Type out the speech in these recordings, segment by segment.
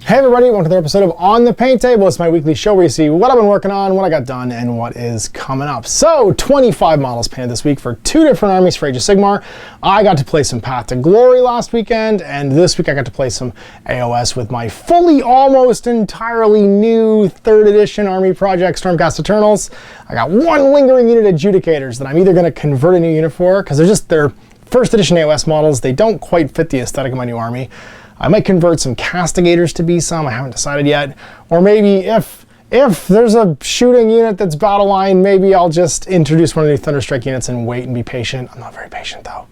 Hey everybody, welcome to another episode of On the Paint Table. It's my weekly show where you see what I've been working on, what I got done, and what is coming up. So, 25 models painted this week for 2 different armies for Age of Sigmar. I got to play some Path to Glory last weekend, and this week I got to play some AOS with my fully, almost entirely new 3rd edition army project, Stormcast Eternals. I got 1 lingering unit Adjudicators that I'm either going to convert a new unit for, because they're 1st edition AOS models. They don't quite fit the aesthetic of my new army. I might convert some Castigators to be some, I haven't decided yet. Or maybe if there's a shooting unit that's battle line, maybe I'll just introduce one of the Thunderstrike units and wait and be patient. I'm not very patient though,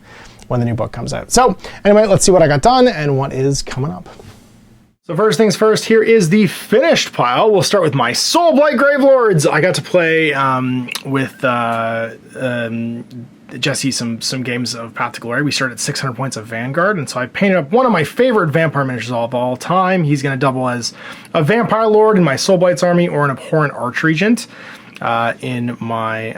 when the new book comes out. So anyway, let's see what I got done and what is coming up. So first things first, here is the finished pile. We'll start with my Soulblight Gravelords. I got to play with Jesse some games of Path to Glory. We started at 600 points of Vanguard, and so I painted up one of my favorite vampire miniatures of all time. He's going to double as a Vampire Lord in my Soulblights army or an Abhorrent Archregent in my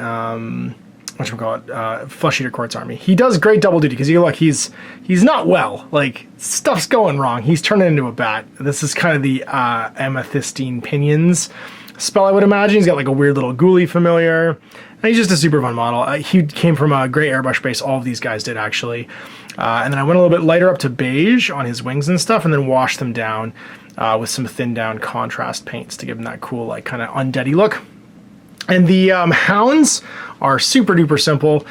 Flesh Eater Courts army. He does great double duty because he's not well. Like, stuff's going wrong. He's turning into a bat. This is kind of the Amethystine Pinions spell, I would imagine. He's got like a weird little ghoulie familiar. And he's just a super fun model. He came from a gray airbrush base. All of these guys did, actually. And then I went a little bit lighter up to beige on his wings and stuff, and then washed them down with some thinned down contrast paints to give him that cool, like, kind of undeady look. And the hounds are super duper simple.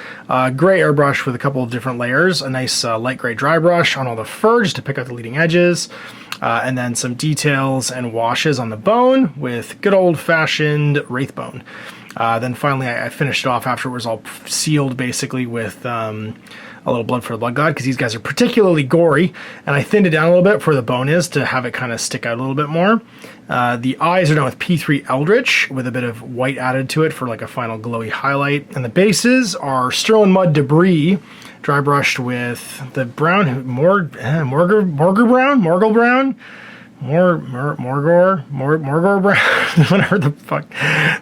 Gray airbrush with a couple of different layers, a nice light gray dry brush on all the fur just to pick out the leading edges, and then some details and washes on the bone with good old fashioned Wraithbone. Then finally I finished it off after it was all sealed basically with a little Blood for the Blood God, because these guys are particularly gory, and I thinned it down a little bit where the bone is to have it kind of stick out a little bit more. The eyes are done with P3 Eldritch with a bit of white added to it for like a final glowy highlight, and the bases are Sterling Mud Debris, dry brushed with the brown, Morgul Brown, whatever the fuck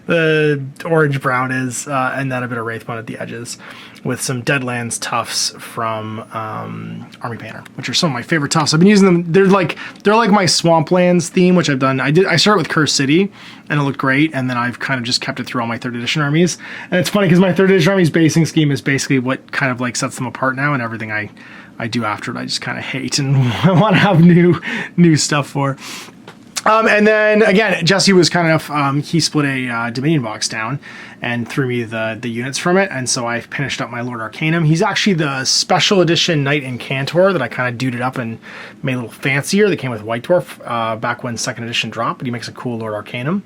the orange brown is, and then a bit of Wraithbone at the edges with some Deadlands tufts from Army Painter, which are some of my favorite tufts. I've been using them. They're like my Swamplands theme, which I've done. I started with Cursed City and it looked great, and then I've kind of just kept it through all my 3rd edition armies. And it's funny because my 3rd edition armies basing scheme is basically what kind of like sets them apart now, and everything I do after it I just kind of hate and I want to have new stuff for. And then again, Jesse was kind of, he split a Dominion box down and threw me the units from it, and so I finished up my Lord Arcanum. He's actually the special edition Knight Incantor that I kind of duded up and made a little fancier. They came with White Dwarf back when 2nd edition dropped, but he makes a cool Lord Arcanum.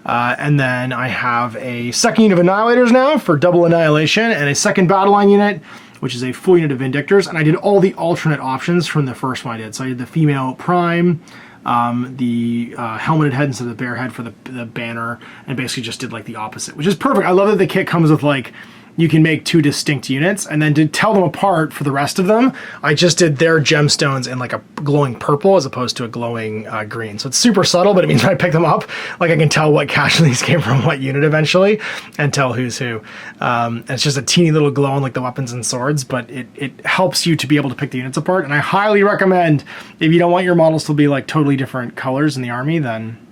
And then I have a 2nd unit of Annihilators now for double annihilation, and a 2nd battle line unit, which is a full unit of Vindictors, and I did all the alternate options from the first one I did. So I did the female Prime, the helmeted head instead of the bear head for the banner, and basically just did like the opposite, which is perfect. I love that the kit comes with like, you can make 2 distinct units, and then to tell them apart for the rest of them, I just did their gemstones in like a glowing purple as opposed to a glowing green. So it's super subtle, but it means when I pick them up, like I can tell what casualties came from what unit eventually, and tell who's who. It's just a teeny little glow on like the weapons and swords, but it helps you to be able to pick the units apart. And I highly recommend, if you don't want your models to be like totally different colors in the army, then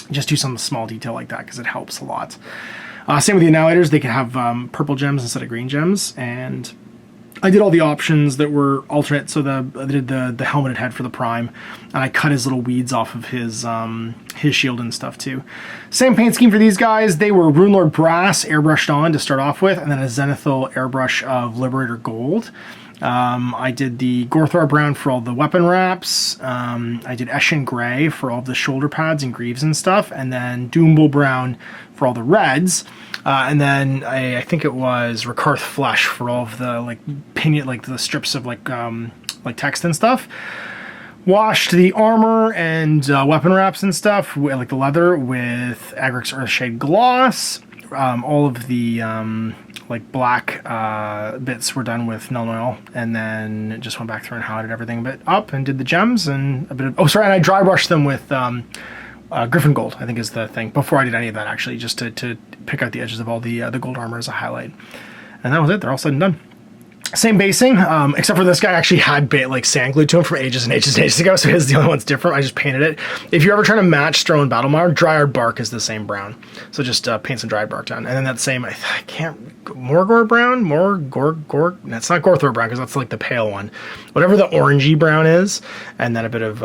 just do some small detail like that, because it helps a lot. Same with the Annihilators, they can have purple gems instead of green gems, and I did all the options that were alternate. So I did the helmeted head for the Prime, and I cut his little weeds off of his shield and stuff too. Same paint scheme for these guys. They were Runelord Brass airbrushed on to start off with, and then a Zenithal airbrush of Liberator Gold. I did the Gorthar Brown for all the weapon wraps. I did Eshin Gray for all the shoulder pads and greaves and stuff, and then Doombull Brown for all the reds. And then I think it was Rakarth Flesh for all of the like pinion, like the strips of like text and stuff. Washed the armor and weapon wraps and stuff, like the leather, with Agric's Earthshade Gloss. All of the like black bits were done with Null Oil, and then just went back through and highlighted everything a bit up and did the gems and a bit of, and I dry brushed them with Griffin Gold, I think is the thing, before I did any of that actually, just to pick out the edges of all the gold armor as a highlight. And that was it, they're all said and done. Same basing, except for this guy actually had like sand glued to him from ages and ages and ages ago, so his the only one's different. I just painted it. If you're ever trying to match Sterling Battlemire, Dryad Bark is the same brown. So just paint some Dryad Bark down. And then that same, I can't, Morgor brown? That's not Gorthor brown, because that's like the pale one. Whatever the orangey brown is, and then a bit of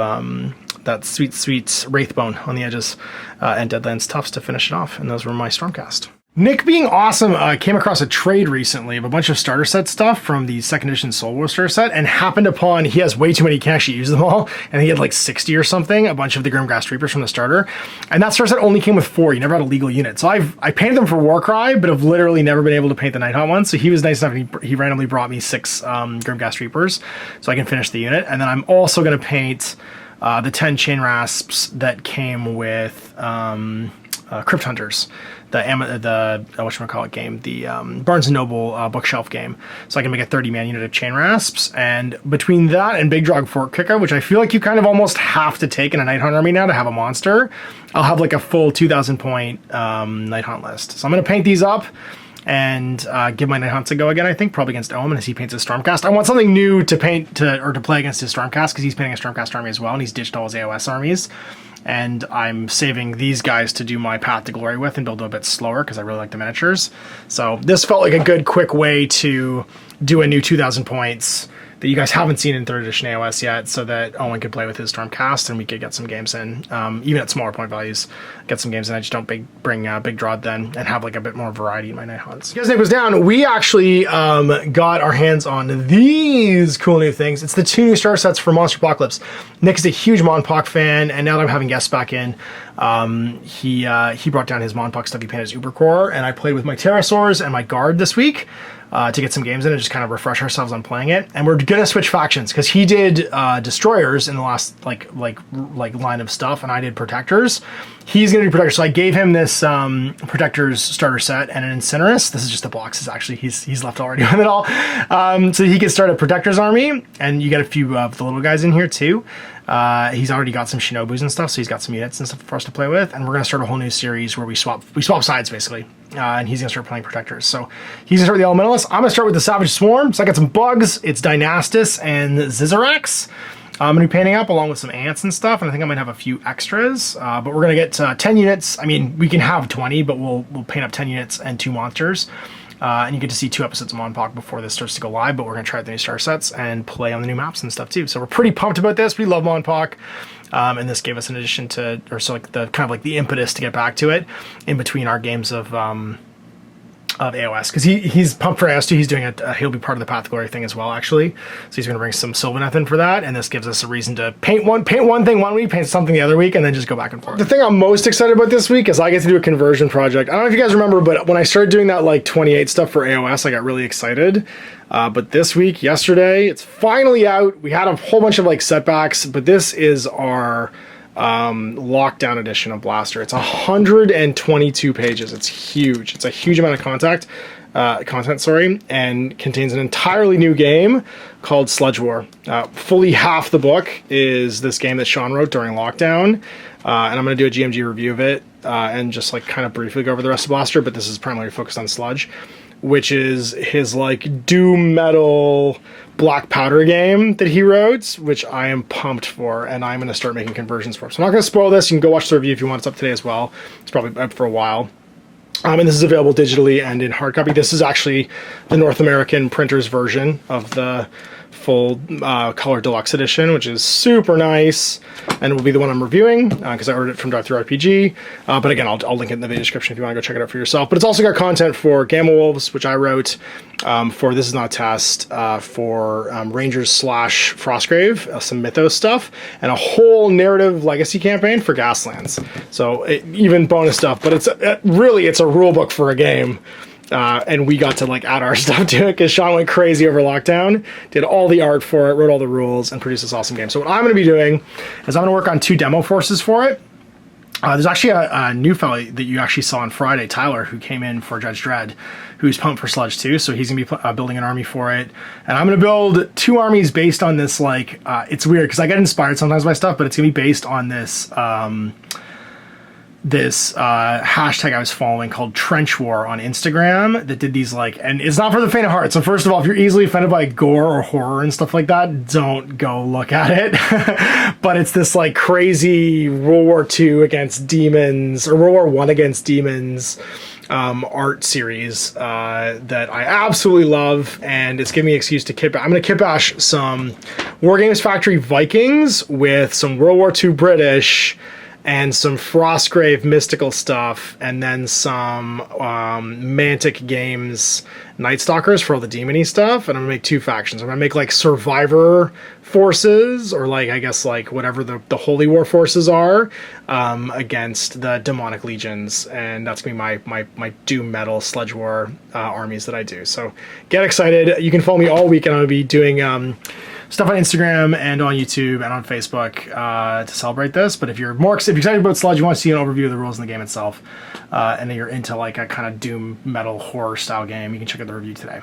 that sweet, sweet Wraithbone on the edges, and Deadlands Tufts to finish it off. And those were my Stormcast. Nick being awesome came across a trade recently of a bunch of starter set stuff from the 2nd edition Soul War starter set, and happened upon, he has way too many, he can't actually use them all, and he had like 60 or something, a bunch of the Grimgrass Reapers from the starter, and that starter set only came with 4, you never had a legal unit. So I painted them for Warcry, but have literally never been able to paint the Nighthaunt one, so he was nice enough, and he randomly brought me 6 Grimgrass Reapers, so I can finish the unit. And then I'm also going to paint the 10 Chain Rasps that came with Crypt Hunters, the whatchamacallit game, the Barnes & Noble bookshelf game. So I can make a 30-man unit of Chain Rasps, and between that and Big Drog Fort Kicker, which I feel like you kind of almost have to take in a Nighthaunt army now to have a monster, I'll have like a full 2,000 point Nighthaunt list. So I'm going to paint these up and give my Nighthaunt a go again, I think, probably against Omen as he paints his Stormcast. I want something new to paint or to play against his Stormcast, because he's painting a Stormcast army as well, and he's ditched all his AOS armies. And I'm saving these guys to do my Path to Glory with and build them a bit slower, because I really like the miniatures. So this felt like a good, quick way to do a new 2,000 points that you guys haven't seen in 3rd edition AOS yet, so that Owen could play with his Stormcast and we could get some games in, even at smaller point values, get some games in. I just don't bring Big Drod then, and have like a bit more variety in my Nighthaunt. Because Nick was down, we actually got our hands on these cool new things. It's the 2 new star sets for Monsterpocalypse. Nick is a huge MonPoc fan, and now that I'm having guests back in, he brought down his MonPoc stuff. He painted his Ubercore, and I played with my Pterosaurs and my Guard this week to get some games in and just kind of refresh ourselves on playing it. And we're gonna switch factions, because he did Destroyers in the last like line of stuff, and I did Protectors. He's gonna do Protectors, so I gave him this Protectors starter set and an Incinerus. This is just the boxes, actually. He's left already with it all, so he can start a Protectors army, and you get a few of the little guys in here too. He's already got some Shinobus and stuff, so he's got some units and stuff for us to play with, and we're going to start a whole new series where we swap sides, basically, and he's going to start playing Protectors. So he's going to start with the Elementalists. I'm going to start with the Savage Swarm. So I got some bugs. It's Dynastus and Zizarax. I'm going to be painting up along with some ants and stuff, and I think I might have a few extras, but we're going to get 10 units. I mean, we can have 20, but we'll paint up 10 units and 2 monsters. And you get to see 2 episodes of MonPoc before this starts to go live, but we're going to try out the new star sets and play on the new maps and stuff too. So we're pretty pumped about this. We love MonPoc, and this gave us an addition to, or so like the kind of like the impetus to get back to it in between our games of AOS, because he's pumped for AOS too. He's doing he'll be part of the Path to Glory thing as well, actually. So he's going to bring some Sylvaneth in for that, and this gives us a reason to paint one thing one week, paint something the other week, and then just go back and forth. The thing I'm most excited about this week is I get to do a conversion project. I don't know if you guys remember, but when I started doing that like 28 stuff for AOS, I got really excited. But this week, yesterday, it's finally out. We had a whole bunch of like setbacks, but this is our lockdown edition of Blaster. It's 122 pages. It's huge. It's a huge amount of content, and contains an entirely new game called Sludge War. Fully half the book is this game that Sean wrote during lockdown, and I'm going to do a GMG review of it, and just like kind of briefly go over the rest of Blaster, but this is primarily focused on Sludge, which is his like doom metal black powder game that he wrote, which I am pumped for, and I'm going to start making conversions for. So I'm not going to spoil this. You can go watch the review if you want. It's up today as well. It's probably up for a while. And this is available digitally and in hard copy. This is actually the North American printer's version of the full color deluxe edition, which is super nice, and it will be the one I'm reviewing because I ordered it from Drive-Thru RPG. But again, I'll link it in the video description if you want to go check it out for yourself. But it's also got content for Gamma Wolves, which I wrote, for This Is Not a Test, for Rangers / Frostgrave, some Mythos stuff, and a whole narrative legacy campaign for Gaslands. So even bonus stuff, but it's really a rule book for a game. And we got to like add our stuff to it because Sean went crazy over lockdown, did all the art for it, wrote all the rules, and produced this awesome game. So what I'm going to be doing is I'm going to work on 2 demo forces for it. There's actually a new fellow that you actually saw on Friday, Tyler, who came in for Judge Dredd, who's pumped for Sludge too. So he's going to be building an army for it. And I'm going to build 2 armies based on this, like, it's weird because I get inspired sometimes by stuff, but it's going to be based on this this hashtag I was following called Trench War on Instagram that did these like, and it's not for the faint of heart. So first of all, if you're easily offended by gore or horror and stuff like that, don't go look at it. But it's this like crazy World War II against demons, or World War I against demons art series that I absolutely love, and it's giving me an excuse to kit bash. I'm going to kit bash some Wargames Factory Vikings with some World War II British and some Frostgrave mystical stuff, and then some Mantic Games Night Stalkers for all the demon-y stuff. And I'm gonna make two factions. I'm gonna make like Survivor forces, or like I guess like whatever the Holy War forces are, against the Demonic Legions, and that's gonna be my Doom Metal Sludge War armies that I do. So get excited! You can follow me all week, and I'm gonna be doing stuff on Instagram and on YouTube and on Facebook to celebrate this. But if you're excited about Sludge, you want to see an overview of the rules in the game itself, and then you're into like a kind of Doom Metal horror style game, you can check out the review today.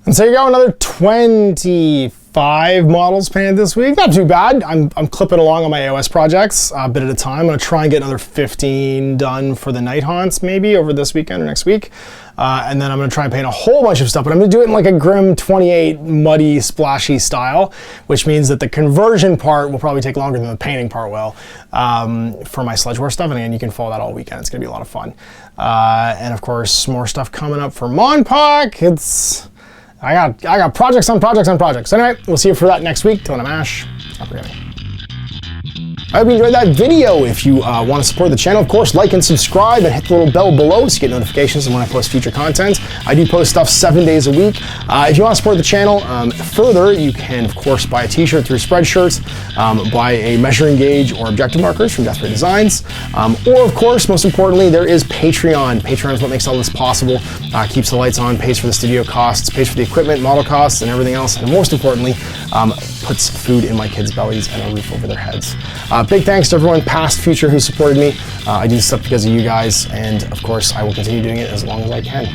And so you got another 25 models painted this week. Not too bad. I'm clipping along on my AOS projects a bit at a time. I'm going to try and get another 15 done for the Nighthaunts maybe over this weekend or next week. And then I'm going to try and paint a whole bunch of stuff, but I'm going to do it in like a Grim 28 muddy, splashy style, which means that the conversion part will probably take longer than the painting part will for my Sludge War stuff. And again, you can follow that all weekend. It's going to be a lot of fun. And of course, more stuff coming up for MonPoc. I got projects on projects on projects. Anyway, we'll see you for that next week. Till then, I'm Ash. Have a great day. I hope you enjoyed that video. If you want to support the channel, of course, like and subscribe and hit the little bell below so you get notifications when I post future content. I do post stuff 7 days a week. If you want to support the channel further, you can, of course, buy a t-shirt through Spreadshirts, buy a measuring gauge or objective markers from Death Ray Designs, or, of course, most importantly, there is Patreon. Patreon is what makes all this possible, keeps the lights on, pays for the studio costs, pays for the equipment, model costs, and everything else, and most importantly, puts food in my kids' bellies and a roof over their heads. Big thanks to everyone, past, future, who supported me. I do this stuff because of you guys, and of course, I will continue doing it as long as I can.